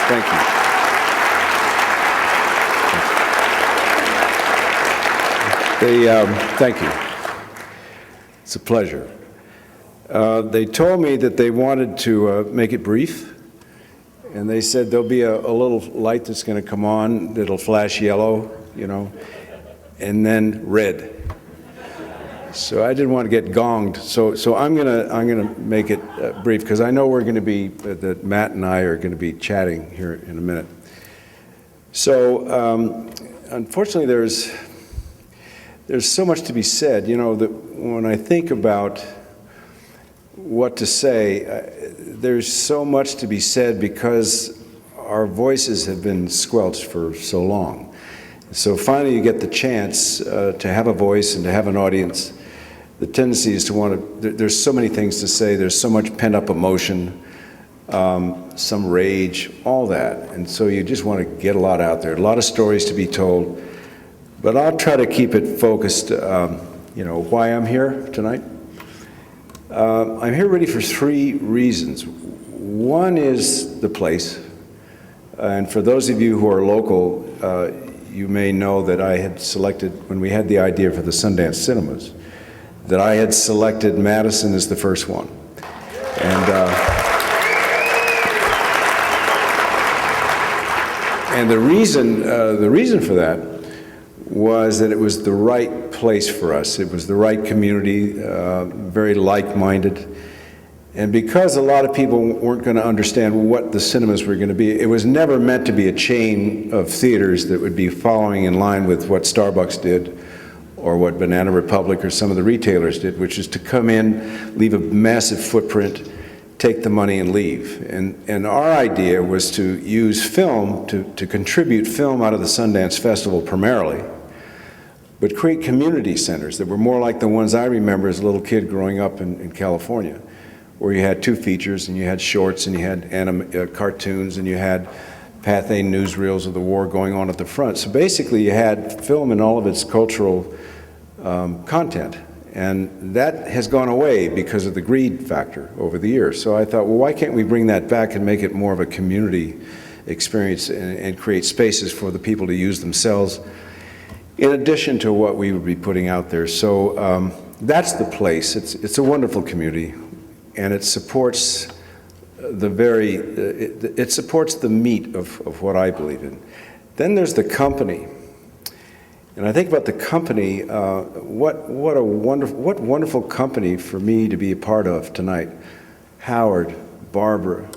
Thank you. Thank you. It's a pleasure. They told me that they wanted to make it brief, and they said there'll be a little light that's going to come on that'll flash yellow, you know, and then red. So I didn't want to get gonged. So I'm gonna make it brief, because I know we're going to be that Matt and I are going to be chatting here in a minute. So unfortunately, there's so much to be said. You know, that when I think about what to say, there's so much to be said because our voices have been squelched for so long. So finally you get the chance to have a voice and to have an audience. The tendency is to want to, there's so many things to say, there's so much pent-up emotion, some rage, all that. And so you just want to get a lot out there, a lot of stories to be told. But I'll try to keep it focused, you know, why I'm here tonight. I'm here really for three reasons. One is the place. And for those of you who are local, you may know that I had selected, when we had the idea for the Sundance Cinemas, that I had selected Madison as the first one. And the reason for that was that it was the right place for us. It was the right community, very like-minded. And because a lot of people weren't going to understand what the cinemas were going to be, it was never meant to be a chain of theaters that would be following in line with what Starbucks did or what Banana Republic or some of the retailers did, which is to come in, leave a massive footprint, take the money and leave. And our idea was to use film, to contribute film out of the Sundance Festival primarily, but create community centers that were more like the ones I remember as a little kid growing up in California, where you had two features and you had shorts and you had cartoons and you had Pathé newsreels of the war going on at the front. So basically you had film in all of its cultural content. And that has gone away because of the greed factor over the years. So I thought, well, why can't we bring that back and make it more of a community experience and create spaces for the people to use themselves in addition to what we would be putting out there. So that's the place. It's a wonderful community, and it supports it supports the meat of what I believe in. Then there's the company. And I think about the company, what wonderful company for me to be a part of tonight. Howard, Barbara,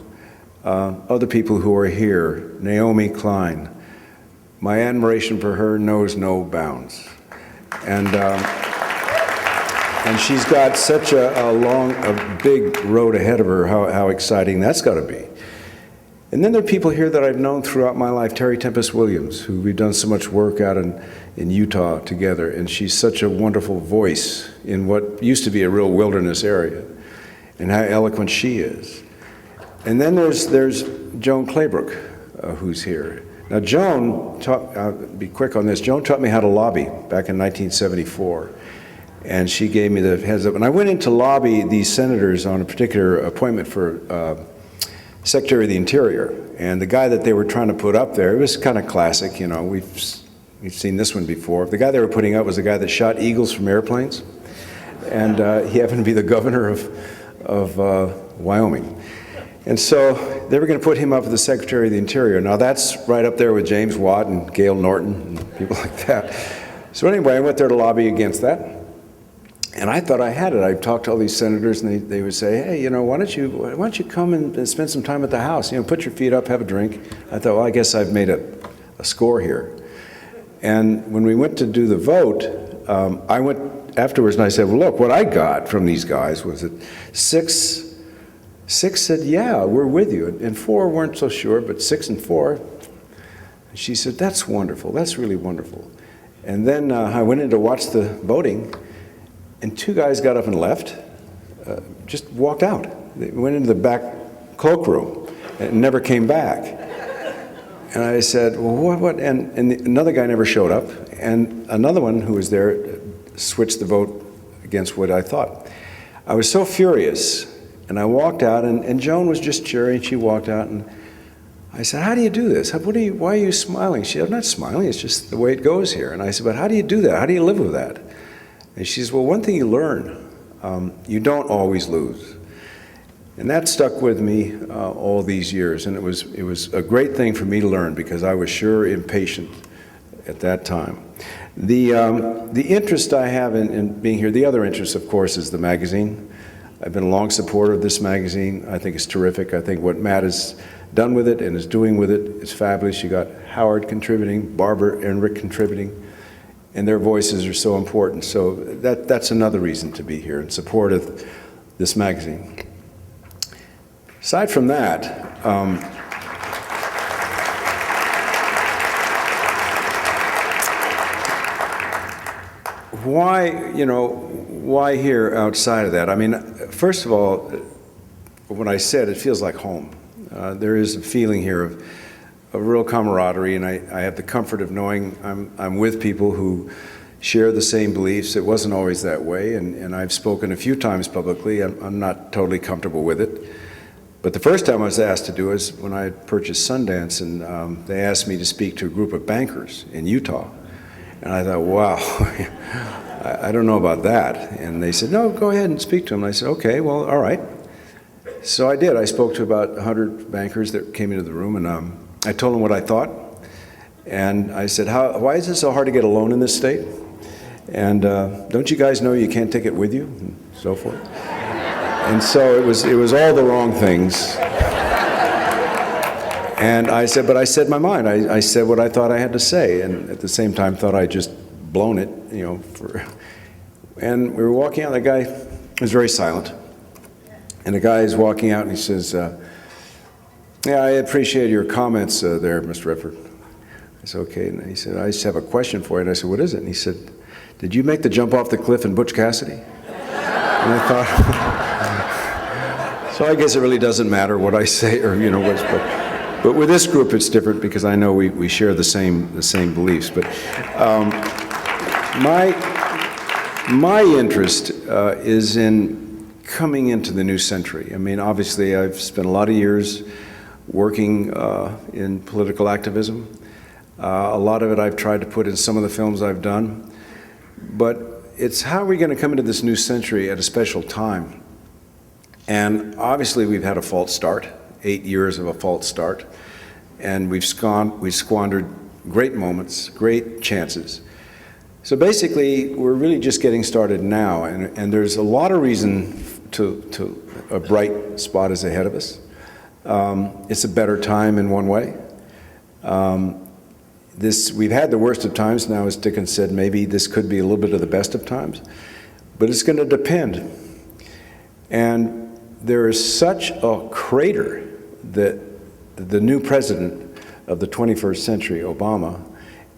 other people who are here, Naomi Klein. My admiration for her knows no bounds. And she's got such a big road ahead of her, how exciting that's got to be. And then there are people here that I've known throughout my life, Terry Tempest Williams, who we've done so much work out in Utah together, and she's such a wonderful voice in what used to be a real wilderness area, and how eloquent she is. And then there's Joan Claybrook, who's here. Now Joan I'll be quick on this, Joan taught me how to lobby back in 1974. And she gave me the heads up. And I went in to lobby these senators on a particular appointment for Secretary of the Interior. And the guy that they were trying to put up there, it was kind of classic, you know, we've seen this one before. The guy they were putting up was the guy that shot eagles from airplanes. And he happened to be the governor of Wyoming. And so they were going to put him up as the Secretary of the Interior. Now that's right up there with James Watt and Gail Norton and people like that. So anyway, I went there to lobby against that. And I thought I had it. I talked to all these senators, and they would say, "Hey, you know, why don't you come and spend some time at the house? You know, put your feet up, have a drink." I thought, well, I guess I've made a score here. And when we went to do the vote, I went afterwards and I said, "Well, look, what I got from these guys was that six said, yeah, we're with you, and 4 weren't so sure, but 6 and 4." And she said, "That's wonderful. That's really wonderful." And then I went in to watch the voting. And 2 guys got up and left, just walked out. They went into the back cloakroom and never came back. And I said, well, what? And another guy never showed up. And another one who was there switched the vote against what I thought. I was so furious. And I walked out, and Joan was just cheering. She walked out, and I said, how do you do this? Why are you smiling? She said, I'm not smiling, it's just the way it goes here. And I said, but how do you do that? How do you live with that? And she says, well, one thing you learn, you don't always lose. And that stuck with me all these years, and it was a great thing for me to learn because I was sure impatient at that time. The interest I have in being here, the other interest, of course, is the magazine. I've been a long supporter of this magazine. I think it's terrific. I think what Matt has done with it and is doing with it is fabulous. You got Howard contributing, Barbara and Rick contributing, and their voices are so important. So that's another reason to be here in support of this magazine. Aside from that, why here outside of that? I mean, first of all, when I said it feels like home. There is a feeling here of real camaraderie, and I have the comfort of knowing I'm with people who share the same beliefs. It wasn't always that way, and I've spoken a few times publicly. I'm not totally comfortable with it. But the first time I was asked to do it was when I purchased Sundance, and they asked me to speak to a group of bankers in Utah. And I thought, wow, I don't know about that. And they said, no, go ahead and speak to them. And I said, okay, well, all right. So I did. I spoke to about 100 bankers that came into the room, and I told them what I thought. And I said, why is it so hard to get a loan in this state? And don't you guys know you can't take it with you? And so forth. And so it was all the wrong things. And I said, but I said my mind. I said what I thought I had to say, and at the same time thought I'd just blown it, and we were walking out, and the guy was very silent. And the guy is walking out, and he says, yeah, I appreciate your comments there, Mr. Redford. I said, okay. And he said, I just have a question for you. And I said, what is it? And he said, did you make the jump off the cliff in Butch Cassidy? And I thought, so I guess it really doesn't matter what I say or, but with this group it's different because I know we share the same beliefs. But my interest is in coming into the new century. I mean, obviously I've spent a lot of years working in political activism. A lot of it I've tried to put in some of the films I've done. But it's how are we going to come into this new century at a special time? And obviously we've had a false start, 8 years of a false start, and we've squandered great moments, great chances. So basically, we're really just getting started now, and there's a lot of reason to a bright spot is ahead of us. It's a better time in one way. We've had the worst of times. Now, as Dickens said, maybe this could be a little bit of the best of times, but it's going to depend. And there is such a crater that the new president of the 21st century, Obama,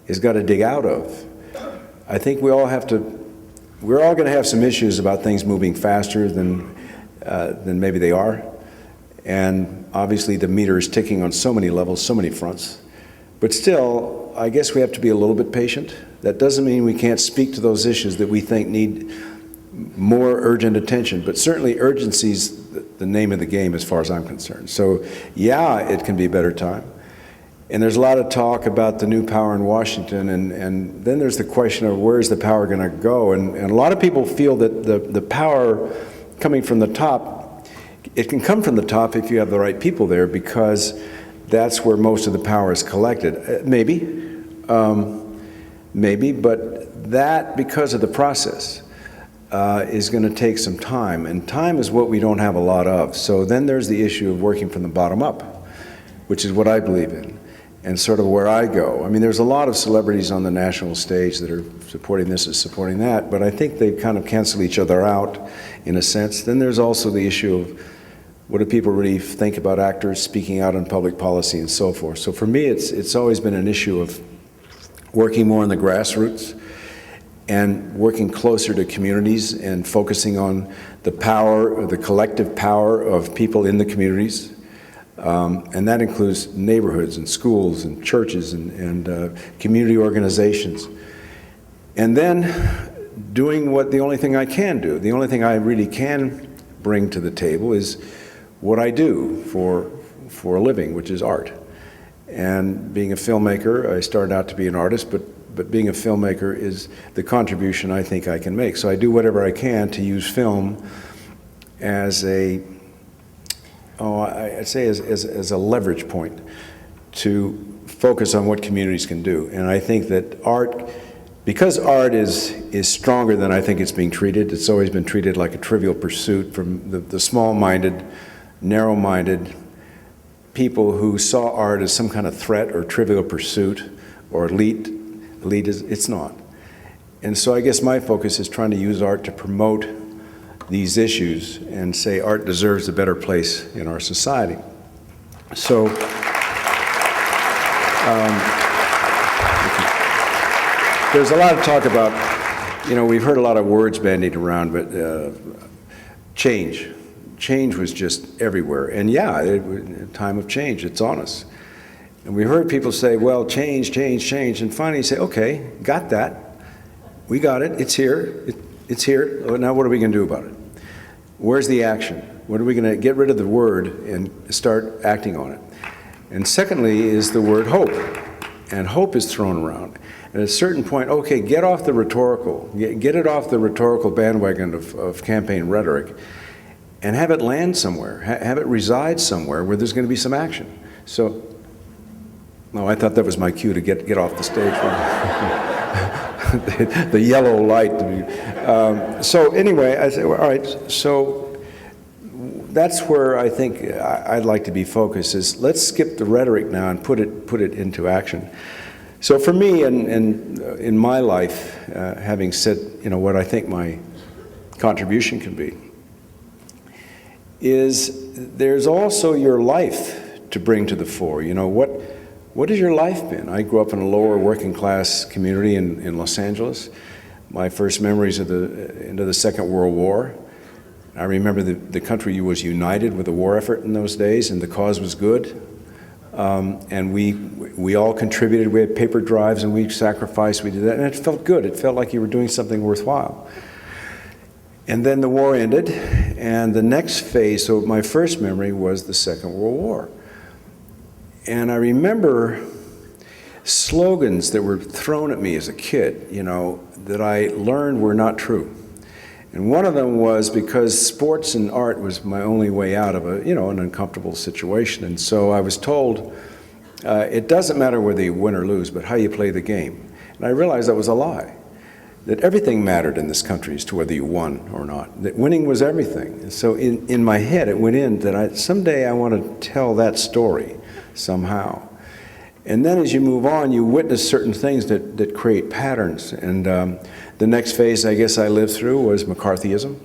has got to dig out of. I think we're all going to have some issues about things moving faster than maybe they are. And obviously the meter is ticking on so many levels, so many fronts. But still, I guess we have to be a little bit patient. That doesn't mean we can't speak to those issues that we think need more urgent attention, but certainly urgency's the name of the game as far as I'm concerned. So yeah, it can be a better time. And there's a lot of talk about the new power in Washington, and then there's the question of where's the power going to go? And a lot of people feel that the power coming from the top, it can come from the top if you have the right people there, because that's where most of the power is collected. Maybe, but that, because of the process, is going to take some time, and time is what we don't have a lot of. So then there's the issue of working from the bottom up, which is what I believe in, and sort of where I go. I mean, there's a lot of celebrities on the national stage that are supporting this and supporting that, but I think they kind of cancel each other out in a sense. Then there's also the issue of what do people really think about actors speaking out on public policy and so forth. So for me, it's always been an issue of working more on the grassroots and working closer to communities and focusing on the power, the collective power of people in the communities. And that includes neighborhoods and schools and churches and community organizations. And then doing what the only thing I can do, the only thing I really can bring to the table is what I do for a living, which is art. And being a filmmaker, I started out to be an artist, but being a filmmaker is the contribution I think I can make. So I do whatever I can to use film as a, I'd say as a leverage point to focus on what communities can do. And I think that art, because art is stronger than I think it's being treated, it's always been treated like a trivial pursuit from the small-minded, narrow-minded people who saw art as some kind of threat or trivial pursuit or elite. It's not. And so I guess my focus is trying to use art to promote these issues and say art deserves a better place in our society. So, there's a lot of talk about, we've heard a lot of words bandied around, but change. Change was just everywhere. And yeah, time of change, it's on us. And we heard people say, well, change, change, change. And finally you say, okay, got that. We got it. It's here. It's here. Now what are we going to do about it? Where's the action? What are we going to get rid of the word and start acting on it? And secondly is the word hope. And hope is thrown around. And at a certain point, okay, get off the rhetorical. Get it off the rhetorical bandwagon of campaign rhetoric and have it land somewhere. Have it reside somewhere where there's going to be some action. So, no, I thought that was my cue to get off the stage. The yellow light. So anyway, I said, well, all right, so that's where I think I'd like to be focused is let's skip the rhetoric now and put it into action. So for me, and in my life, having said what I think my contribution can be, is there's also your life to bring to the fore. What has your life been? I grew up in a lower working class community in Los Angeles. My first memories of into the Second World War. I remember the country was united with the war effort in those days, and the cause was good. And we all contributed. We had paper drives, and we sacrificed. We did that, and it felt good. It felt like you were doing something worthwhile. And then the war ended, and the next phase, so my first memory was the Second World War. And I remember slogans that were thrown at me as a kid, that I learned were not true. And one of them was because sports and art was my only way out of an uncomfortable situation. And so I was told, it doesn't matter whether you win or lose, but how you play the game. And I realized that was a lie. That everything mattered in this country as to whether you won or not. That winning was everything. And so in my head it went in that someday I want to tell that story somehow. And then as you move on, you witness certain things that create patterns. And the next phase I guess I lived through was McCarthyism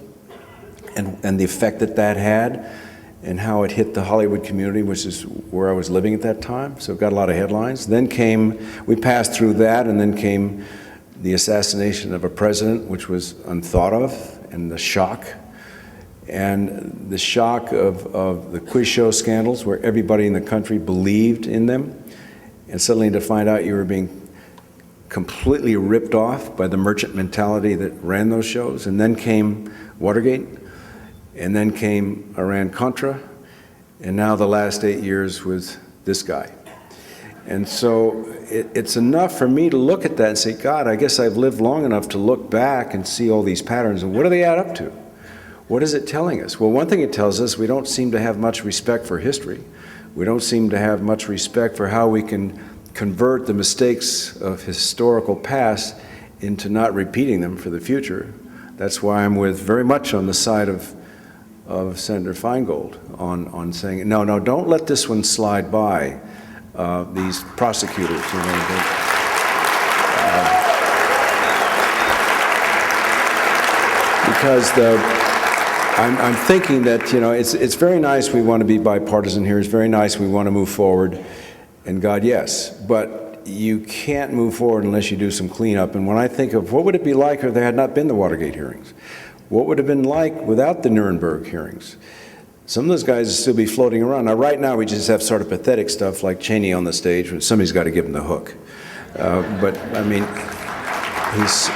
and the effect that had and how it hit the Hollywood community, which is where I was living at that time. So it got a lot of headlines. Then we passed through that, and then came the assassination of a president, which was unthought of, and the shock. And the shock of the quiz show scandals where everybody in the country believed in them. And suddenly to find out you were being completely ripped off by the merchant mentality that ran those shows. And then came Watergate, and then came Iran-Contra, and now the last 8 years with this guy. And so it's enough for me to look at that and say, God, I guess I've lived long enough to look back and see all these patterns, and what do they add up to? What is it telling us? Well, one thing it tells us, we don't seem to have much respect for history. We don't seem to have much respect for how we can convert the mistakes of historical past into not repeating them for the future. That's why I'm very much on the side of Senator Feingold on saying, no, don't let this one slide by. These prosecutors, because I'm thinking that it's very nice we want to be bipartisan here. It's very nice we want to move forward, and God, yes, but you can't move forward unless you do some cleanup. And when I think of what would it be like if there had not been the Watergate hearings, what would it have been like without the Nuremberg hearings? Some of those guys will still be floating around. Now, right now, we just have sort of pathetic stuff like Cheney on the stage, when somebody's got to give him the hook. But I mean, he's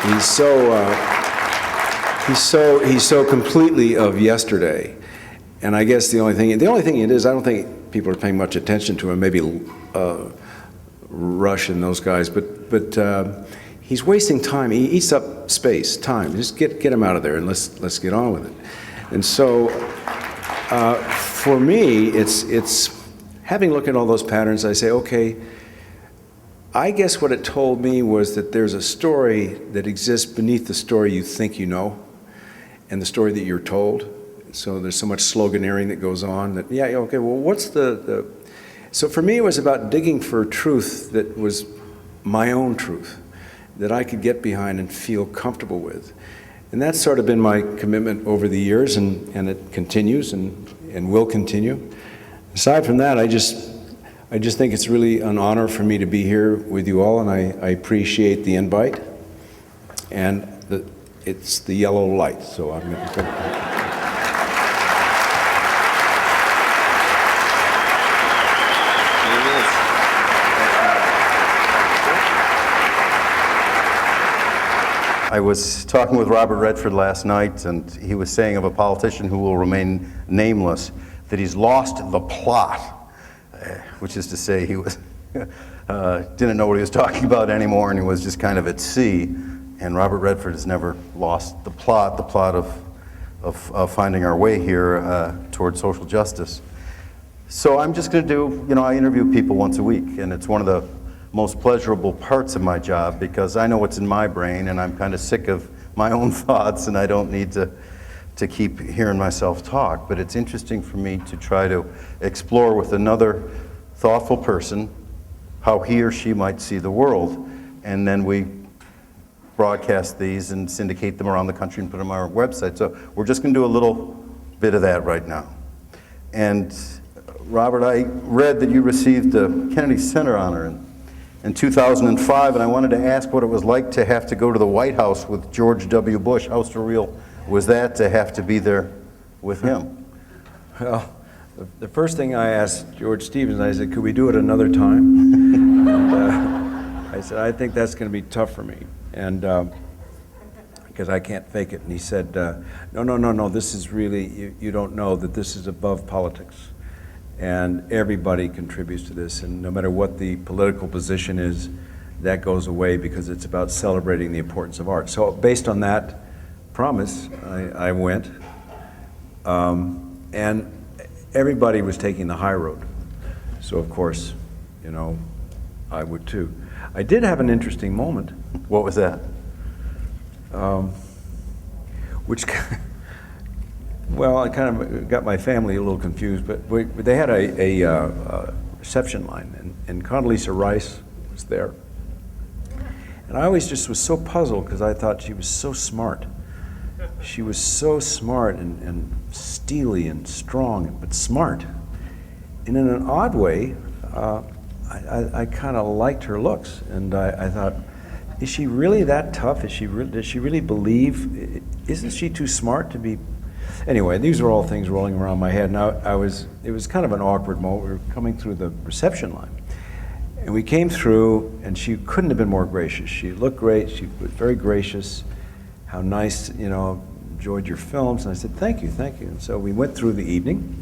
so completely of yesterday. And I guess the only thing it is, I don't think people are paying much attention to him, maybe Rush and those guys, but he's wasting time. He eats up space, time. Just get him out of there and let's get on with it. And so for me, it's having looked at all those patterns, I say, okay, I guess what it told me was that there's a story that exists beneath the story you think you know and the story that you're told. So there's so much sloganeering that goes on that, yeah, okay, well, what's the... So for me, it was about digging for truth that was my own truth, that I could get behind and feel comfortable with. And that's sort of been my commitment over the years, and it continues and will continue. Aside from that, I just think it's really an honor for me to be here with you all, and I appreciate the invite. And it's the yellow light, so I'm going to... I was talking with Robert Redford last night, and he was saying of a politician who will remain nameless that he's lost the plot, which is to say he was didn't know what he was talking about anymore, and he was just kind of at sea. And Robert Redford has never lost the plot of finding our way here towards social justice. So I'm just going to do, I interview people once a week, and it's one of the most pleasurable parts of my job because I know what's in my brain, and I'm kind of sick of my own thoughts, and I don't need to keep hearing myself talk. But it's interesting for me to try to explore with another thoughtful person how he or she might see the world, and then we broadcast these and syndicate them around the country and put them on our website. So we're just going to do a little bit of that right now. And Robert, I read that you received the Kennedy Center honor in 2005, and I wanted to ask what it was like to have to go to the White House with George W. Bush. How surreal was that to have to be there with him? Well, the first thing I asked George Stevens, I said, could we do it another time? And I said, I think that's going to be tough for me, and because I can't fake it. And he said, no, this is really, you don't know that this is above politics. And everybody contributes to this, and no matter what the political position is, that goes away because it's about celebrating the importance of art. So based on that promise, I went, and everybody was taking the high road. So of course, I would too. I did have an interesting moment. What was that? Well, I kind of got my family a little confused, but they had a reception line, and Condoleezza Rice was there. And I always just was so puzzled because I thought she was so smart. She was so smart and steely and strong, but smart. And in an odd way, I kind of liked her looks, and I thought, is she really that tough? Does she really believe? Isn't she too smart to be? Anyway, these are all things rolling around my head. Now, it was kind of an awkward moment. We were coming through the reception line. And we came through, and she couldn't have been more gracious. She looked great. She was very gracious. How nice, enjoyed your films. And I said, thank you. And so we went through the evening,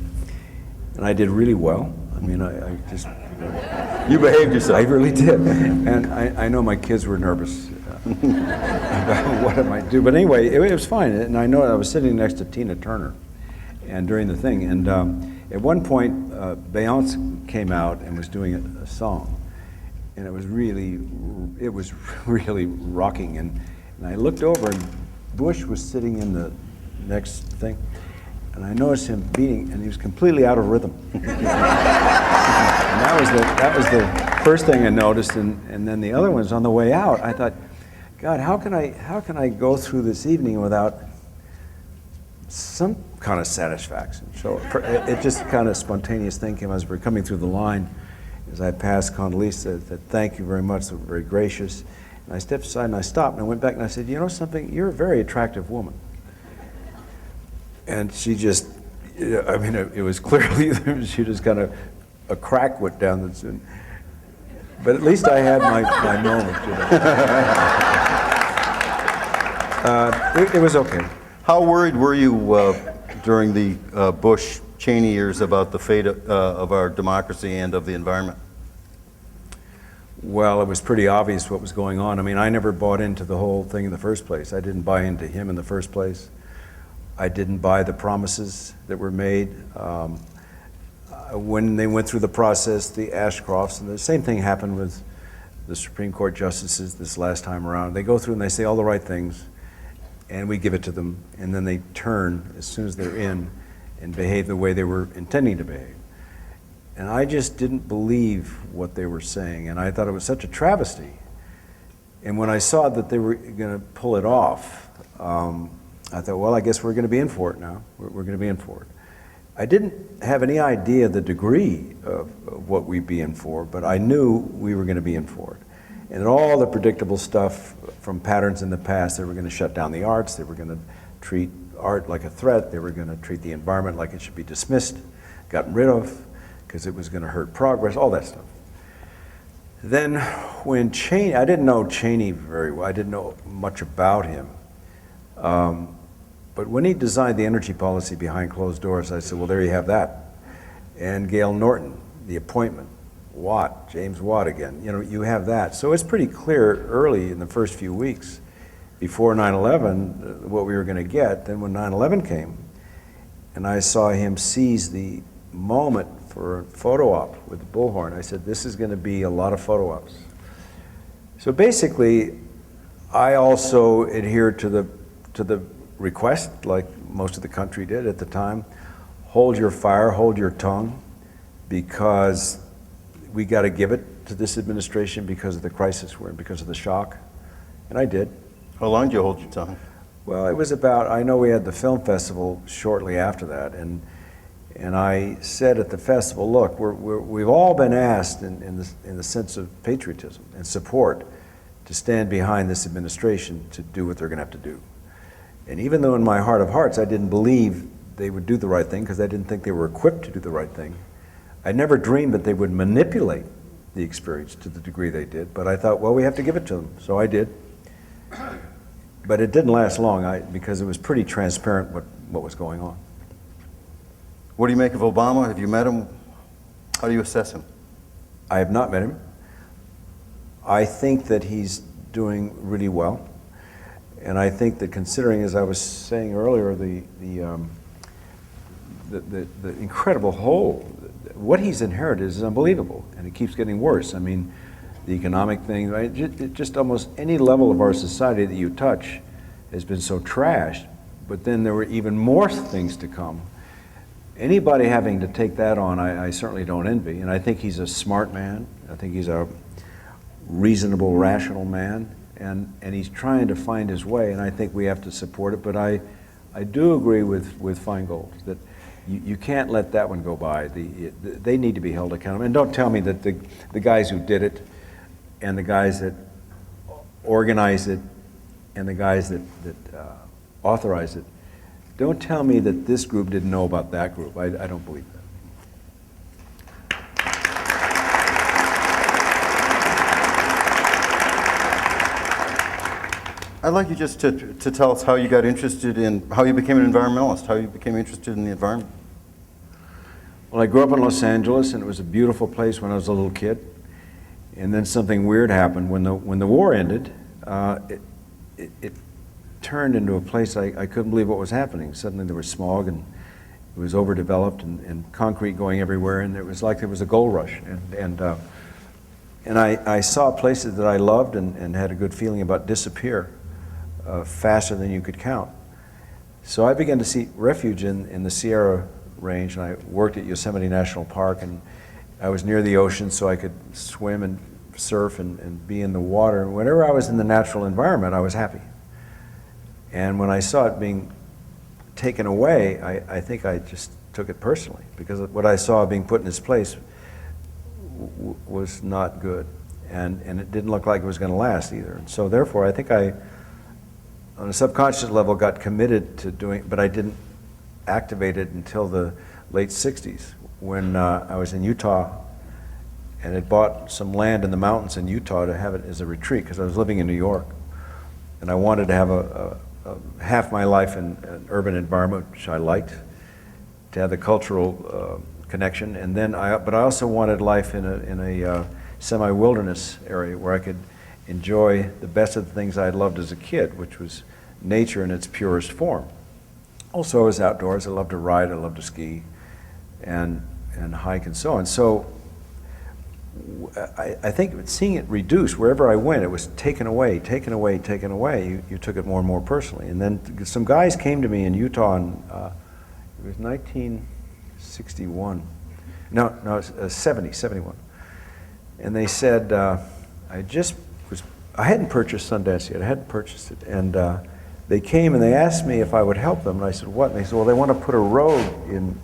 and I did really well. I mean, I just... You behaved yourself. I really did. And I know my kids were nervous about what I might do. But anyway, it was fine. And I know I was sitting next to Tina Turner and during the thing. And at one point, Beyonce came out and was doing a song. And it was really rocking. And I looked over, and Bush was sitting in the next thing. And I noticed him beating, and he was completely out of rhythm. And that was the first thing I noticed, and then the other ones on the way out. I thought, God, how can I go through this evening without some kind of satisfaction? So it just kind of spontaneous thing came as we were coming through the line. As I passed Condoleezza, said, thank you very much, they were very gracious. And I stepped aside and I stopped and I went back and I said, you know something, you're a very attractive woman. And she just, it was clearly, she just kind of, a crack went down the, but at least I had my moment. It was okay. How worried were you during the Bush Cheney years about the fate of our democracy and of the environment? Well, it was pretty obvious what was going on. I mean, I never bought into the whole thing in the first place. I didn't buy into him in the first place. I didn't buy the promises that were made. When they went through the process, the Ashcrofts, and the same thing happened with the Supreme Court justices this last time around. They go through and they say all the right things, and we give it to them, and then they turn as soon as they're in and behave the way they were intending to behave. And I just didn't believe what they were saying, and I thought it was such a travesty. And when I saw that they were going to pull it off, I thought, well, I guess we're going to be in for it now. We're going to be in for it. I didn't have any idea the degree of what we'd be in for, but I knew we were going to be in for it. And all the predictable stuff from patterns in the past, they were going to shut down the arts, they were going to treat art like a threat, they were going to treat the environment like it should be dismissed, gotten rid of, because it was going to hurt progress, all that stuff. Then when Cheney, I didn't know Cheney very well, I didn't know much about him. But when he designed the energy policy behind closed doors, I said, well, there you have that. And Gail Norton, the appointment, Watt, James Watt again, you know, you have that. So it's pretty clear early in the first few weeks before 9/11 what we were going to get. Then when 9/11 came, and I saw him seize the moment for a photo op with the bullhorn, I said, this is going to be a lot of photo ops. So basically, I also adhered to the request, like most of the country did at the time. Hold your fire, hold your tongue, because we got to give it to this administration because of the crisis we're in, because of the shock. And I did. How long did you hold your tongue? Well, it was about, I know we had the film festival shortly after that, and I said at the festival, look, we've all been asked in the sense of patriotism and support to stand behind this administration to do what they're going to have to do. And even though in my heart of hearts I didn't believe they would do the right thing because I didn't think they were equipped to do the right thing, I never dreamed that they would manipulate the experience to the degree they did, but I thought, well, we have to give it to them, so I did. But it didn't last long because it was pretty transparent what was going on. What do you make of Obama? Have you met him? How do you assess him? I have not met him. I think that he's doing really well. And I think that considering, as I was saying earlier, the incredible hole, what he's inherited is unbelievable, and it keeps getting worse. I mean, the economic thing, right? Just almost any level of our society that you touch has been so trashed, but then there were even more things to come. Anybody having to take that on, I certainly don't envy, and I think he's a smart man. I think he's a reasonable, rational man. And he's trying to find his way, and I think we have to support it. But I do agree with Feingold that you can't let that one go by. They need to be held accountable. And don't tell me that the guys who did it, and the guys that organized it, and the guys that authorized it, don't tell me that this group didn't know about that group. I don't believe that. I'd like you just to tell us how you got interested in, how you became an environmentalist, how you became interested in the environment. Well, I grew up in Los Angeles, and it was a beautiful place when I was a little kid. And then something weird happened. When the war ended, it turned into a place I couldn't believe what was happening. Suddenly there was smog, and it was overdeveloped, and concrete going everywhere, and it was like there was a gold rush. And I saw places that I loved and had a good feeling about disappear faster than you could count. So I began to seek refuge in the Sierra Range, and I worked at Yosemite National Park, and I was near the ocean so I could swim and surf and be in the water. And whenever I was in the natural environment, I was happy. And when I saw it being taken away, I think I just took it personally, because what I saw being put in its place was not good, and it didn't look like it was going to last either. And so therefore, I think I, on a subconscious level, got committed to doing, but I didn't activate it until the late 60s, when I was in Utah and had bought some land in the mountains in Utah to have it as a retreat, because I was living in New York, and I wanted to have half my life in an urban environment, which I liked, to have the cultural connection, and then but I also wanted life in a semi-wilderness area where I could enjoy the best of the things I had loved as a kid, which was nature in its purest form. Also, I was outdoors. I loved to ride. I loved to ski, and hike and so on. So I think seeing it reduced wherever I went, it was taken away, taken away, taken away. You took it more and more personally. And then some guys came to me in Utah in it was 1961. No, it was 71. And they said, I hadn't purchased Sundance yet. I hadn't purchased it. And they came and they asked me if I would help them. And I said, what? And they said, well, they want to put a road in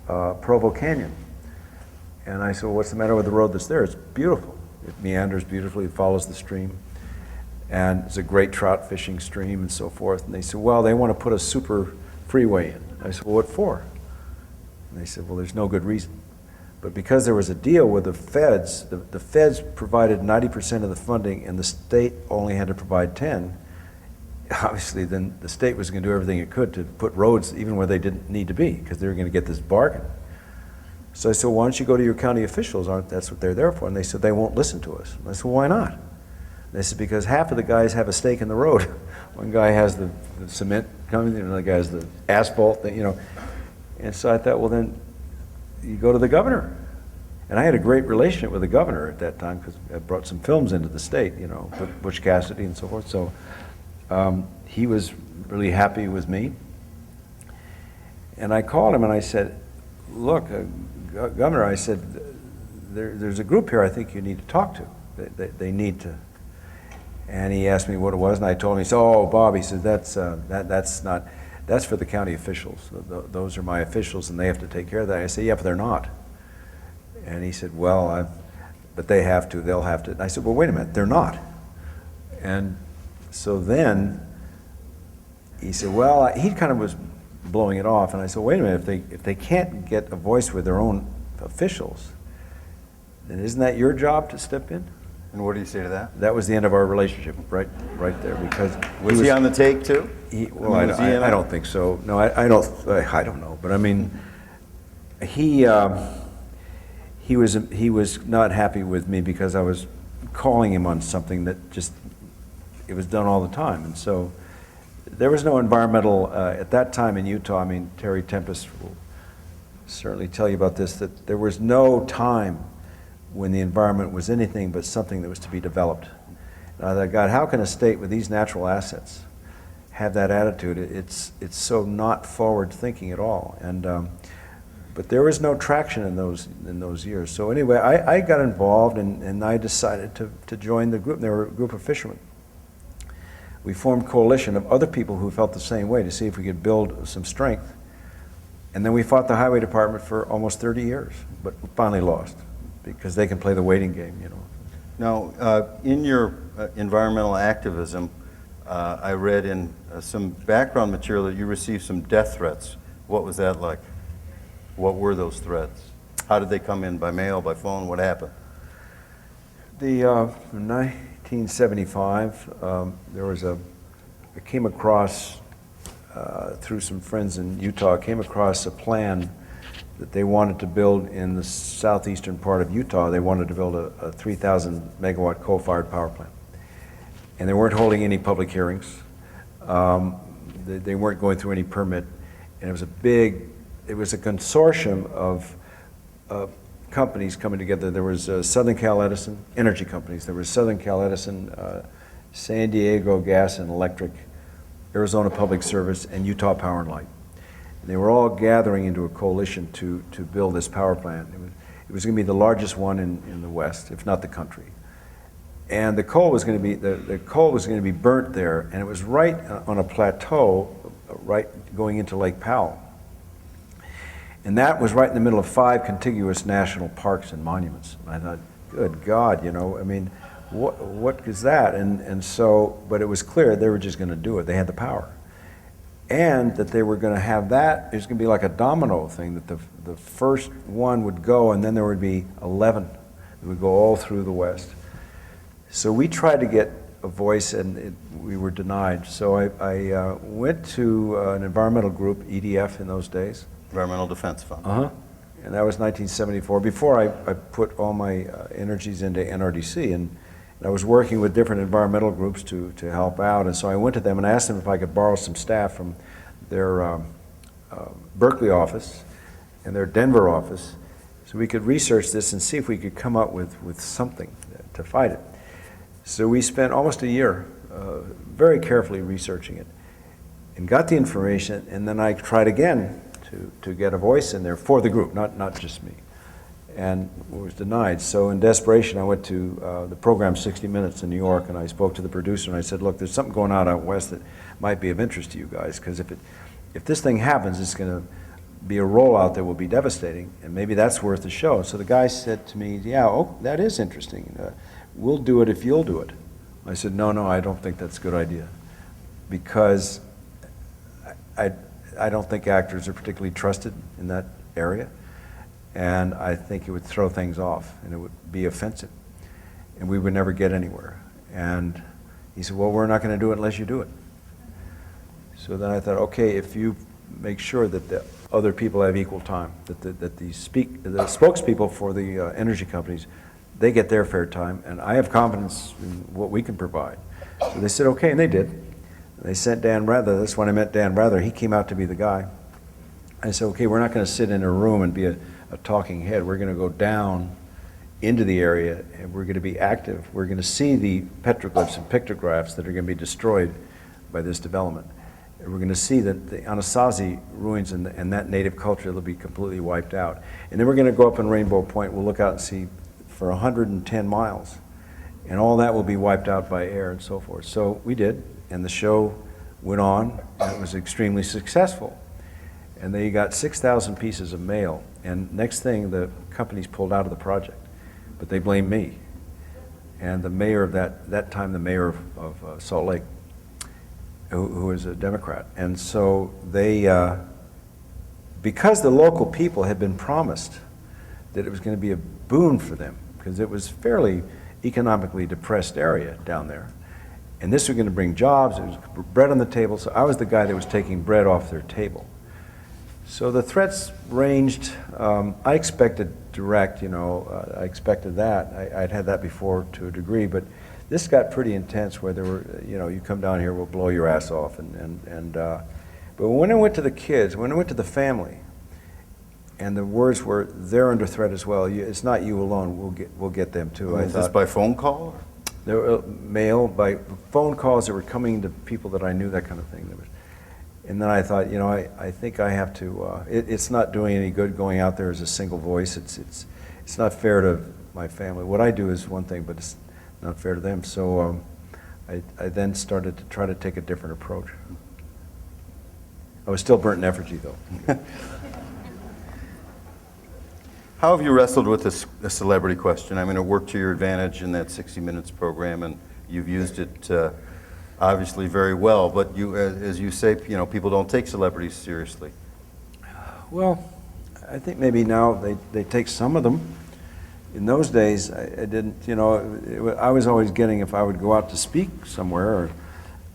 Provo Canyon. And I said, well, what's the matter with the road that's there? It's beautiful. It meanders beautifully. It follows the stream. And it's a great trout fishing stream and so forth. And they said, well, they want to put a super freeway in. I said, well, what for? And they said, well, there's no good reason. But because there was a deal with the feds, the feds provided 90% of the funding and the state only had to provide 10. Obviously, then the state was going to do everything it could to put roads even where they didn't need to be because they were going to get this bargain. So I said, why don't you go to your county officials? That's what they're there for. And they said, they won't listen to us. And I said, well, why not? And they said, because half of the guys have a stake in the road. One guy has the cement coming, another guy has the asphalt, And so I thought, well, then you go to the governor. And I had a great relationship with the governor at that time because I brought some films into the state, Butch Cassidy and so forth. So he was really happy with me. And I called him and I said, look, Governor, I said, there's a group here I think you need to talk to. They need to. And he asked me what it was, and I told him. He said, oh, Bob, he said, that's for the county officials. Those are my officials, and they have to take care of that. I said, yeah, but they're not. And he said, well, but they have to, they'll have to. And I said, well, wait a minute, they're not. And so then he said, well, he kind of was blowing it off, and I said, wait a minute, if they can't get a voice with their own officials, then isn't that your job to step in? And what do you say to that? That was the end of our relationship, right there, because was he on the take too? I don't think so. No, I don't know, but I mean, he was not happy with me because I was calling him on something that just it was done all the time, and so. There was no environmental, at that time in Utah, I mean, Terry Tempest will certainly tell you about this, that there was no time when the environment was anything but something that was to be developed. And I thought, God, how can a state with these natural assets have that attitude? It's so not forward thinking at all. And but there was no traction in those years. So anyway, I got involved and I decided to join the group. There were a group of fishermen. We formed a coalition of other people who felt the same way to see if we could build some strength. And then we fought the highway department for almost 30 years, but finally lost because they can play the waiting game, Now, in your environmental activism, I read in some background material that you received some death threats. What was that like? What were those threats? How did they come in? By mail, by phone? What happened? The 1975, I came across, through some friends in Utah, I came across a plan that they wanted to build in the southeastern part of Utah. They wanted to build a 3,000 megawatt coal-fired power plant. And they weren't holding any public hearings. They weren't going through any permit. And it was a consortium of companies coming together. There was Southern Cal Edison, energy companies. There was Southern Cal Edison, San Diego Gas and Electric, Arizona Public Service, and Utah Power and Light. And they were all gathering into a coalition to build this power plant. It was going to be the largest one in the West, if not the country. And the coal was going to be burnt there, and it was right on a plateau, right going into Lake Powell. And that was right in the middle of 5 contiguous national parks and monuments. And I thought, good God, I mean, what is that? And so, but it was clear they were just going to do it. They had the power. And that they were going to have that, it was going to be like a domino thing, that the first one would go, and then there would be 11 that would go all through the West. So we tried to get a voice, and we were denied. So I went to an environmental group, EDF in those days, Environmental Defense Fund. Uh-huh. And that was 1974, before I put all my energies into NRDC. And I was working with different environmental groups to help out. And so I went to them and asked them if I could borrow some staff from their Berkeley office and their Denver office so we could research this and see if we could come up with something to fight it. So we spent almost a year very carefully researching it and got the information, and then I tried again to get a voice in there for the group, not just me, and was denied. So in desperation, I went to the program 60 Minutes in New York, and I spoke to the producer, and I said, look, there's something going on out west that might be of interest to you guys, because if this thing happens, it's going to be a rollout that will be devastating, and maybe that's worth a show. So the guy said to me, yeah, oh, that is interesting. We'll do it if you'll do it. I said, no, I don't think that's a good idea, because I don't think actors are particularly trusted in that area, and I think it would throw things off, and it would be offensive, and we would never get anywhere. And he said, well, we're not going to do it unless you do it. So then I thought, okay, if you make sure that the other people have equal time, that the spokespeople for the energy companies, they get their fair time, and I have confidence in what we can provide. So they said, okay, and they did. They sent Dan Rather. That's when I met Dan Rather. He came out to be the guy. I said, okay, we're not going to sit in a room and be a talking head. We're going to go down into the area, and we're going to be active. We're going to see the petroglyphs and pictographs that are going to be destroyed by this development. And we're going to see that the Anasazi ruins and that native culture will be completely wiped out. And then we're going to go up in Rainbow Point. We'll look out and see for 110 miles. And all that will be wiped out by air and so forth. So we did. And the show went on, and it was extremely successful. And they got 6,000 pieces of mail. And next thing, the companies pulled out of the project. But they blamed me. And the mayor of that time, the mayor of Salt Lake, who was a Democrat. And so they, because the local people had been promised that it was going to be a boon for them, because it was fairly economically depressed area down there. And this was going to bring jobs, there was bread on the table, so I was the guy that was taking bread off their table. So the threats ranged, I expected direct, I expected that. I'd had that before to a degree, but this got pretty intense where there were, you come down here, we'll blow your ass off. But when I went to the kids, when I went to the family, and the words were, they're under threat as well. It's not you alone, we'll get them too. Is this by phone call? There were mail, by phone calls that were coming to people that I knew, that kind of thing. And then I thought, I think I have to, it's not doing any good going out there as a single voice. It's not fair to my family. What I do is one thing, but it's not fair to them. So I then started to try to take a different approach. I was still burnt in effigy, though. How have you wrestled with this celebrity question? I mean, it worked to your advantage in that 60 Minutes program, and you've used it obviously very well. But you, as you say, people don't take celebrities seriously. Well, I think maybe now they take some of them. In those days, I didn't, I was always getting, if I would go out to speak somewhere, or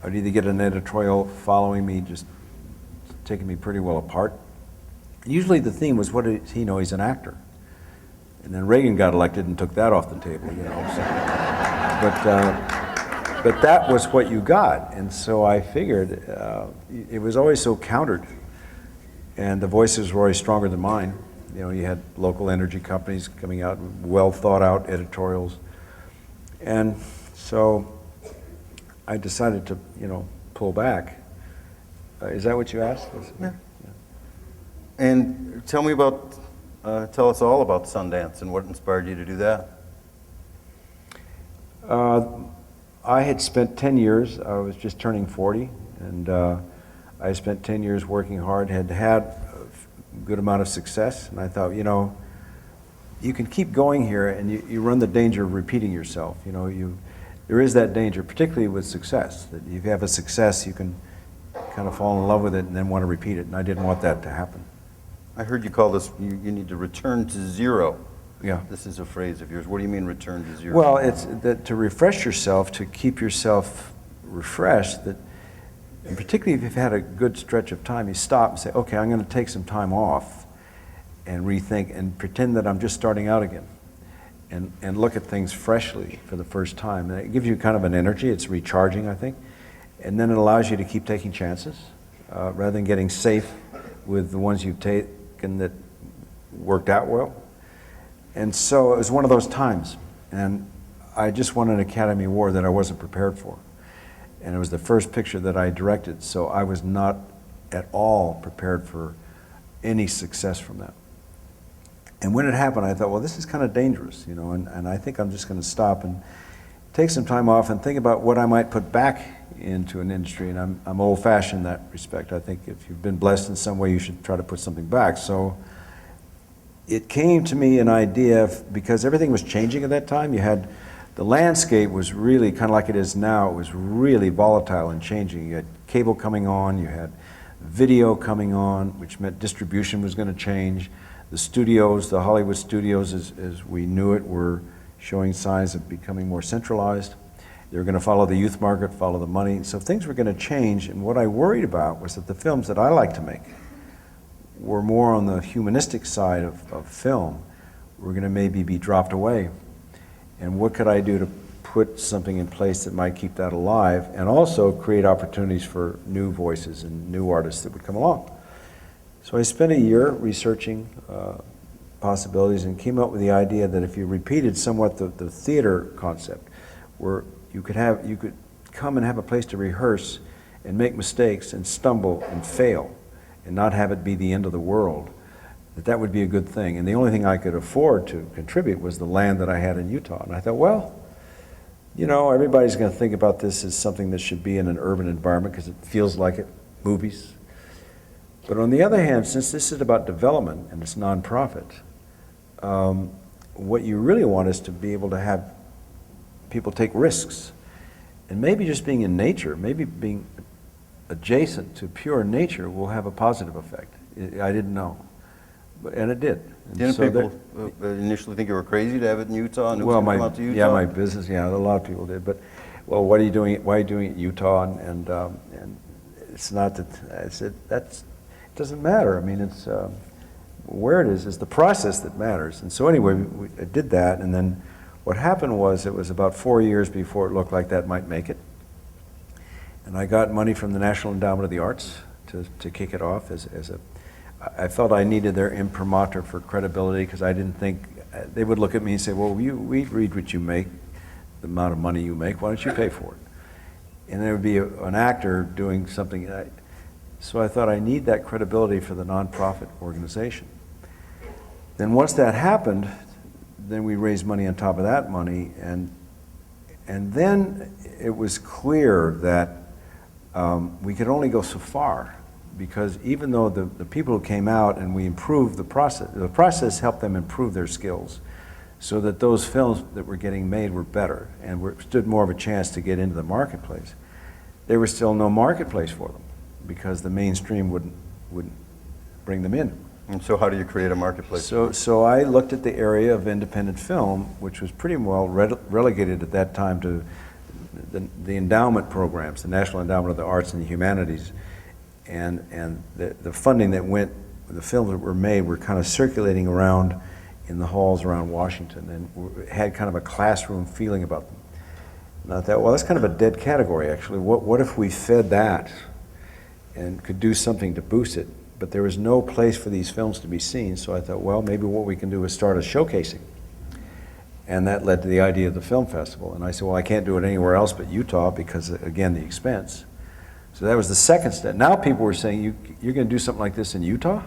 I'd either get an editorial following me, just taking me pretty well apart. Usually the theme was, what does he know? He's an actor. And then Reagan got elected and took that off the table, So. But that was what you got, and so I figured it was always so countered, and the voices were always stronger than mine. You had local energy companies coming out, well thought out editorials, and so I decided to, pull back. Is that what you asked? Yeah. And tell us all about Sundance and what inspired you to do that. I had spent 10 years, I was just turning 40, and I spent 10 years working hard, had a good amount of success, and I thought, you can keep going here and you run the danger of repeating yourself. There is that danger, particularly with success, that if you have a success, you can kind of fall in love with it and then want to repeat it, and I didn't want that to happen. I heard you call this, you need to return to zero. Yeah. This is a phrase of yours. What do you mean return to zero? Well, it's that to refresh yourself, to keep yourself refreshed, that And particularly if you've had a good stretch of time, you stop and say, okay, I'm going to take some time off and rethink and pretend that I'm just starting out again and look at things freshly for the first time. And it gives you kind of an energy. It's recharging, I think. And then it allows you to keep taking chances rather than getting safe with the ones you've taken that worked out well. And so it was one of those times. And I just won an Academy Award that I wasn't prepared for. And it was the first picture that I directed, so I was not at all prepared for any success from that. And when it happened, I thought, well, this is kind of dangerous, you know, and I think I'm just going to stop and take some time off and think about what I might put back into an industry. And I'm old-fashioned in that respect. I think if you've been blessed in some way, you should try to put something back. So it came to me an idea, because everything was changing at that time. You had the landscape was really kind of like it is now. It was really volatile and changing. You had cable coming on, you had video coming on, which meant distribution was going to change. The studios, the Hollywood studios, as we knew it, were showing signs of becoming more centralized. They were going to follow the youth market, follow the money. So things were going to change, and what I worried about was that the films that I like to make were more on the humanistic side of film, were going to maybe be dropped away. And what could I do to put something in place that might keep that alive and also create opportunities for new voices and new artists that would come along? So I spent a year researching possibilities and came up with the idea that if you repeated somewhat the theater concept, where you could come and have a place to rehearse and make mistakes and stumble and fail and not have it be the end of the world, that would be a good thing. And the only thing I could afford to contribute was the land that I had in Utah. And I thought, well, you know, everybody's going to think about this as something that should be in an urban environment because it feels like it, movies. But on the other hand, since this is about development and it's nonprofit, what you really want is to be able to have people take risks. And maybe just being in nature, maybe being adjacent to pure nature will have a positive effect. I didn't know. And it did. And Didn't so people initially think you were crazy to have it in Utah? And it was well, gonna come out to Utah? yeah, my business, yeah, a lot of people did. But, well, what are you doing? Why are you doing it in Utah? And it's not that, I said, it doesn't matter. I mean, it's where it is the process that matters. And so anyway, I did that. And then what happened was it was about 4 years before it looked like that might make it. And I got money from the National Endowment of the Arts to kick it off as a I felt I needed their imprimatur for credibility because I didn't think they would look at me and say, well, we read what you make, the amount of money you make, why don't you pay for it? And there would be an actor doing something. So I thought I need that credibility for the nonprofit organization. Then once that happened, then we raised money on top of that money, and then it was clear that we could only go so far. Because even though the people who came out and we improved the process helped them improve their skills so that those films that were getting made were better and stood more of a chance to get into the marketplace. There was still no marketplace for them because the mainstream wouldn't bring them in. And so how do you create a marketplace? So I looked at the area of independent film, which was pretty well relegated at that time to the endowment programs, the National Endowment of the Arts and the Humanities. And the funding that went, the films that were made were kind of circulating around in the halls around Washington and had kind of a classroom feeling about them. And I thought, well, that's kind of a dead category, actually. What if we fed that and could do something to boost it? But there was no place for these films to be seen, so I thought, well, maybe what we can do is start a showcasing. And that led to the idea of the film festival. And I said, well, I can't do it anywhere else but Utah because, again, the expense. So that was the second step. Now people were saying, you're going to do something like this in Utah?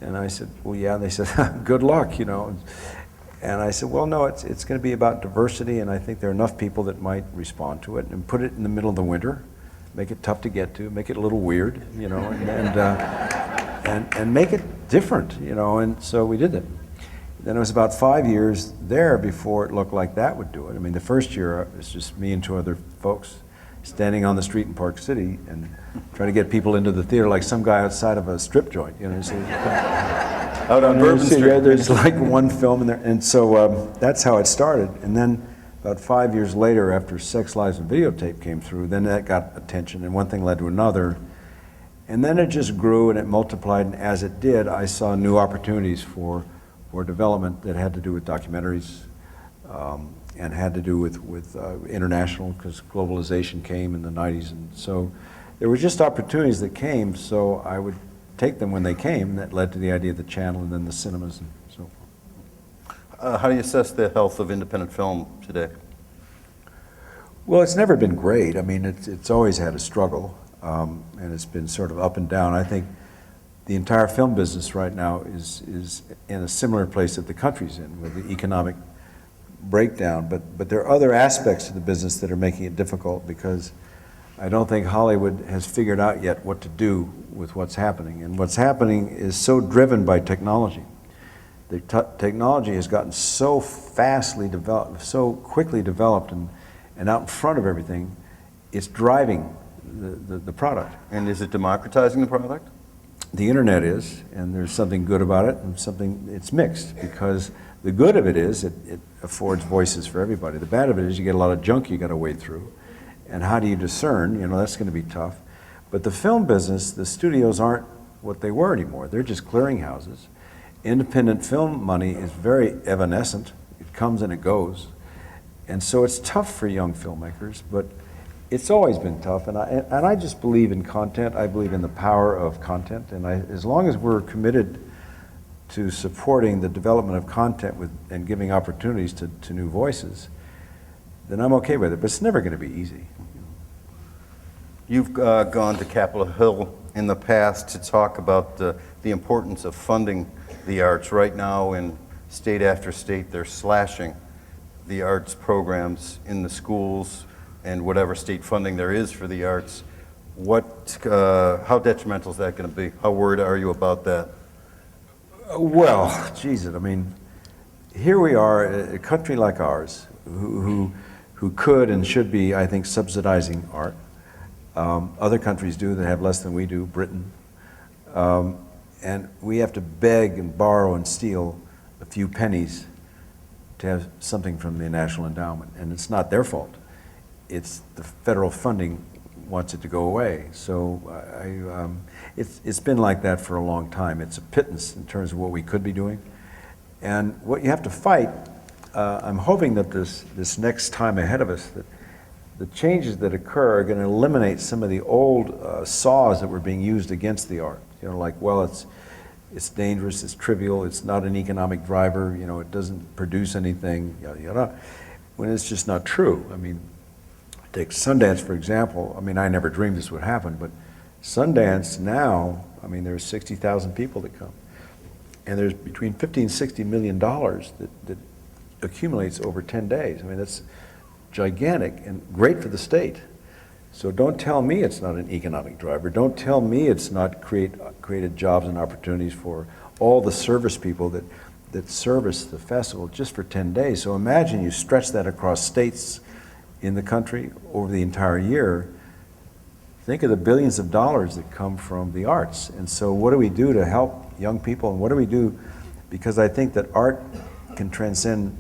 And I said, well, yeah. And they said, good luck, you know. And I said, well, no, it's going to be about diversity, and I think there are enough people that might respond to it, and put it in the middle of the winter, make it tough to get to, make it a little weird, you know, and make it different, you know. And so we did that. Then it was about 5 years there before it looked like that would do it. I mean, the first year, it was just me and two other folks standing on the street in Park City and trying to get people into the theater like some guy outside of a strip joint, you know. So, out on Bourbon Street. There's like one film in there, and so that's how it started. And then about 5 years later, after Sex, Lies, and Videotape came through, then that got attention, and one thing led to another. And then it just grew and it multiplied, and as it did, I saw new opportunities for development that had to do with documentaries, and had to do with international, because globalization came in the 90s. And so there were just opportunities that came, so I would take them when they came. That led to the idea of the channel and then the cinemas and so forth. How do you assess the health of independent film today? Well, it's never been great. I mean, it's always had a struggle, and it's been sort of up and down. I think the entire film business right now is in a similar place that the country's in, with the economic breakdown. But there are other aspects of the business that are making it difficult, because I don't think Hollywood has figured out yet what to do with what's happening. And what's happening is so driven by technology. The technology has gotten so fastly developed, so quickly developed, and out in front of everything, it's driving the product. And is it democratizing the product? The internet is, and there's something good about it, and something, it's mixed, because the good of it is it affords voices for everybody. The bad of it is you get a lot of junk you got to wade through. And how do you discern? You know, that's going to be tough. But the film business, the studios aren't what they were anymore. They're just clearinghouses. Independent film money is very evanescent. It comes and it goes. And so it's tough for young filmmakers, but it's always been tough. And I just believe in content. I believe in the power of content. And as long as we're committed to supporting the development of content and giving opportunities to new voices, then I'm okay with it. But it's never going to be easy. You've gone to Capitol Hill in the past to talk about the importance of funding the arts. Right now, in state after state, they're slashing the arts programs in the schools and whatever state funding there is for the arts. How detrimental is that going to be? How worried are you about that? Well, Jesus, I mean, here we are, a country like ours, who could and should be, I think, subsidizing art. Other countries do that have less than we do, Britain. And we have to beg and borrow and steal a few pennies to have something from the National Endowment. And it's not their fault. It's the federal funding wants it to go away. So it's been like that for a long time. It's a pittance in terms of what we could be doing. And what you have to fight, I'm hoping that this next time ahead of us, that the changes that occur are going to eliminate some of the old saws that were being used against the art. You know, like, well, it's dangerous, it's trivial, it's not an economic driver, you know, it doesn't produce anything, yada, yada, when it's just not true. I mean, take Sundance, for example. I mean, I never dreamed this would happen, but Sundance now, I mean, there's 60,000 people that come. And there's between $50 and $60 million that accumulates over 10 days. I mean, that's gigantic and great for the state. So don't tell me it's not an economic driver. Don't tell me it's not created jobs and opportunities for all the service people that service the festival just for 10 days. So imagine you stretch that across states in the country over the entire year. Think of the billions of dollars that come from the arts. And so what do we do to help young people? And what do we do? Because I think that art can transcend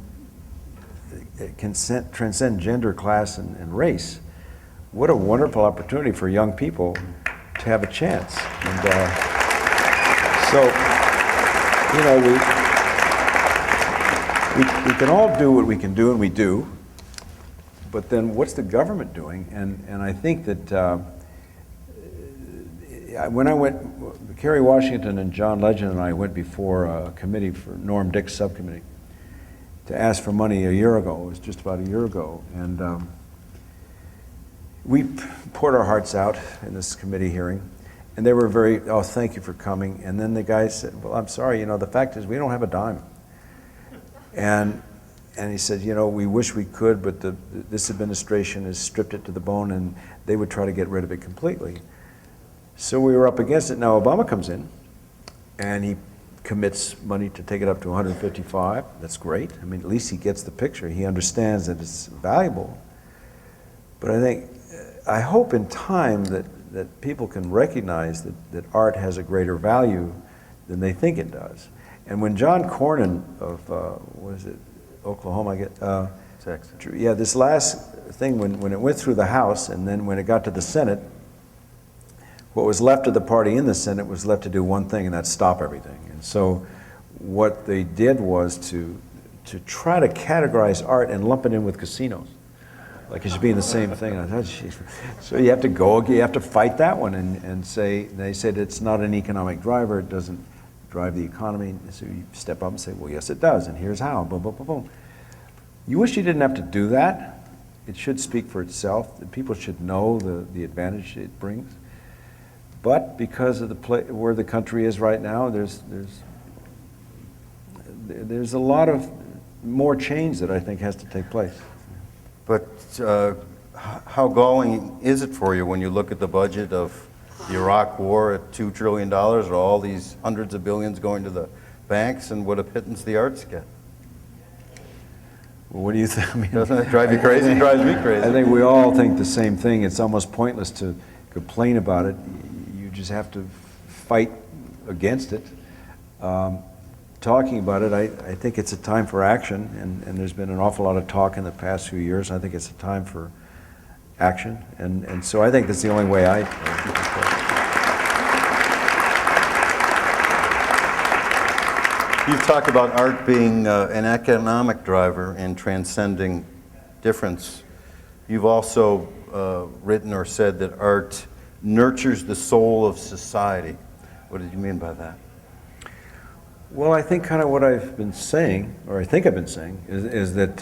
gender, class, and race. What a wonderful opportunity for young people to have a chance. And so, you know, we can all do what we can do, and we do. But then what's the government doing? And I think that when I went, Kerry Washington and John Legend and I went before a committee for Norm Dick's subcommittee to ask for money a year ago. It was just about a year ago. And we poured our hearts out in this committee hearing. And they were very, oh, thank you for coming. And then the guy said, well, I'm sorry, you know, the fact is we don't have a dime. And he said, you know, we wish we could, but this administration has stripped it to the bone, and they would try to get rid of it completely. So we were up against it. Now Obama comes in, and he commits money to take it up to 155. That's great. I mean, at least he gets the picture. He understands that it's valuable. But I hope in time that people can recognize that art has a greater value than they think it does. And when John Cornyn of, what is it, Oklahoma, excellent. Yeah, this last thing, when it went through the House and then when it got to the Senate, what was left of the party in the Senate was left to do one thing, and that's stop everything. And so what they did was to try to categorize art and lump it in with casinos. Like it should be in the same thing. I thought, geez. So you have to fight that one and say, they said it's not an economic driver, it doesn't drive the economy. So you step up and say, well, yes it does, and here's how, boom, boom, boom, boom. You wish you didn't have to do that. It should speak for itself. People should know the advantage it brings. But because of where the country is right now, there's a lot of more change that I think has to take place. But how galling is it for you when you look at the budget of the Iraq War at $2 trillion, or all these hundreds of billions going to the banks, and what a pittance the arts get? Well, what do you think? I mean, doesn't it drive you crazy? It drives me crazy. I think we all think the same thing. It's almost pointless to complain about it. You just have to fight against it. Talking about it, I think it's a time for action, and there's been an awful lot of talk in the past few years. I think it's a time for action, and so I think that's the only way I You've talked about art being an economic driver in transcending difference. You've also written or said that art nurtures the soul of society. What did you mean by that? Well, I think kind of what I've been saying, or I think I've been saying, is that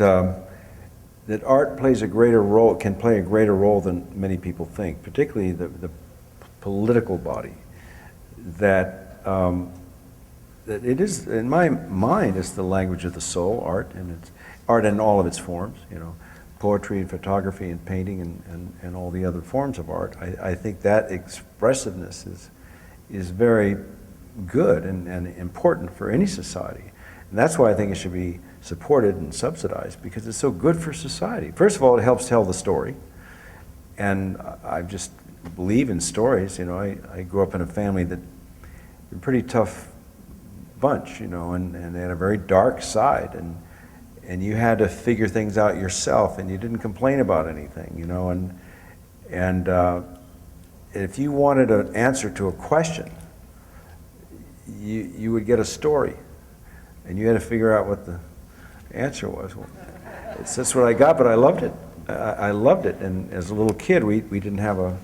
that art plays a greater role, can play a greater role than many people think, particularly the political body. That that it is, in my mind, it's the language of the soul, art, and it's art in all of its forms. You know, poetry and photography and painting and all the other forms of art. I think that expressiveness is very good and important for any society. And that's why I think it should be supported and subsidized, because it's so good for society. First of all, it helps tell the story. And I just believe in stories. You know, I grew up in a family that a pretty tough bunch, you know, and they had a very dark side, and you had to figure things out yourself, and you didn't complain about anything, you know, and if you wanted an answer to a question, you would get a story, and you had to figure out what the answer was. Well, that's what I got, but I loved it. I loved it, and as a little kid, we didn't have a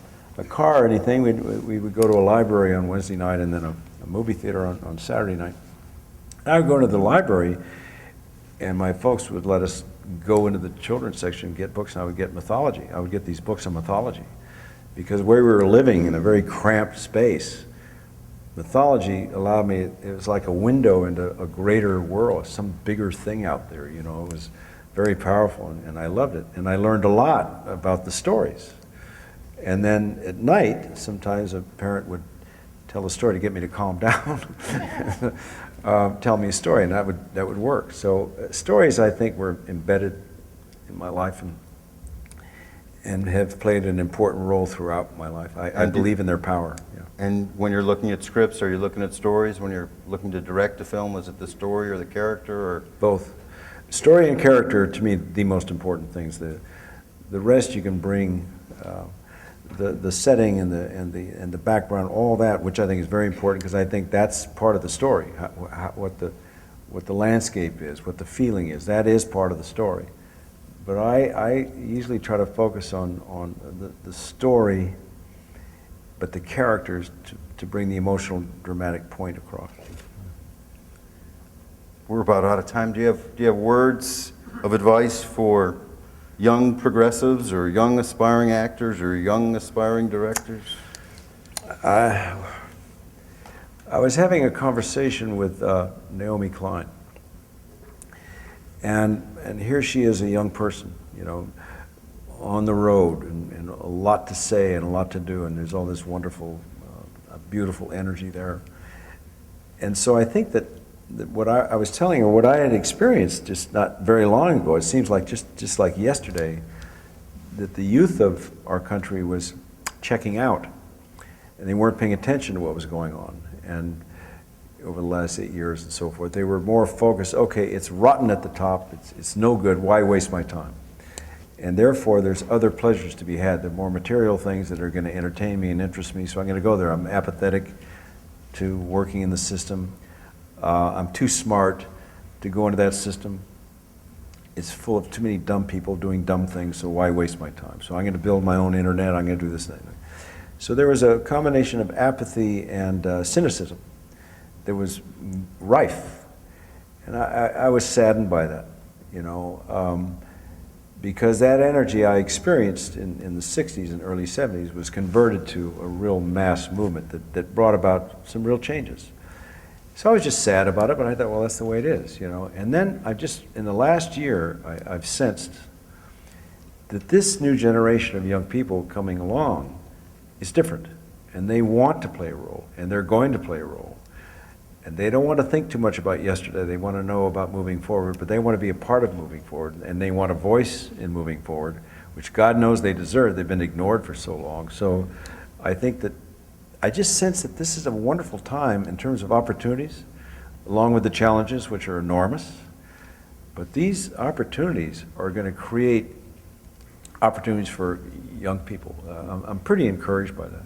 car or anything. We would go to a library on Wednesday night and then a movie theater on Saturday night. I would go to the library, and my folks would let us go into the children's section and get books, and I would get mythology. I would get these books on mythology, because where we were living in a very cramped space, mythology allowed me, it was like a window into a greater world, some bigger thing out there, you know. It was very powerful, and I loved it. And I learned a lot about the stories. And then at night, sometimes a parent would tell a story to get me to calm down, tell me a story, and that would work. So stories, I think, were embedded in my life and have played an important role throughout my life. I believe in their power. Yeah. And when you're looking at scripts, are you looking at stories? When you're looking to direct a film, is it the story or the character, or both? Story and character, to me, the most important things. The rest you can bring. The setting and the background, all that, which I think is very important, because I think that's part of the story. What the landscape is, what the feeling is, that is part of the story. But I usually try to focus on the story, but the characters to bring the emotional, dramatic point across. We're about out of time. Do you have words of advice for young progressives, or young aspiring actors, or young aspiring directors? I was having a conversation with Naomi Klein, and here she is, a young person, you know, on the road, and a lot to say and a lot to do, and there's all this wonderful, beautiful energy there. And so I think that what I was telling her, what I had experienced just not very long ago, it seems like just like yesterday, that the youth of our country was checking out, and they weren't paying attention to what was going on. And over the last 8 years and so forth. They were more focused, okay, it's rotten at the top, it's no good, why waste my time? And therefore, there's other pleasures to be had. There are more material things that are going to entertain me and interest me, so I'm going to go there. I'm apathetic to working in the system. I'm too smart to go into that system. It's full of too many dumb people doing dumb things, so why waste my time? So I'm going to build my own internet, I'm going to do this thing. So there was a combination of apathy and cynicism that was rife. And I was saddened by that, you know, because that energy I experienced in the 60s and early 70s was converted to a real mass movement that brought about some real changes. So I was just sad about it, but I thought, well, that's the way it is, you know. And then in the last year, I've sensed that this new generation of young people coming along is different. And they want to play a role, and they're going to play a role. And they don't want to think too much about yesterday. They want to know about moving forward, but they want to be a part of moving forward, and they want a voice in moving forward, which God knows they deserve. They've been ignored for so long. So I think that I just sense that this is a wonderful time in terms of opportunities, along with the challenges, which are enormous. But these opportunities are going to create opportunities for young people. I'm pretty encouraged by that.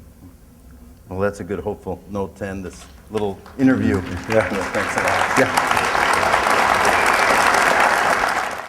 Well, that's a good hopeful note to end this little interview. Yeah. Thanks a lot. Yeah.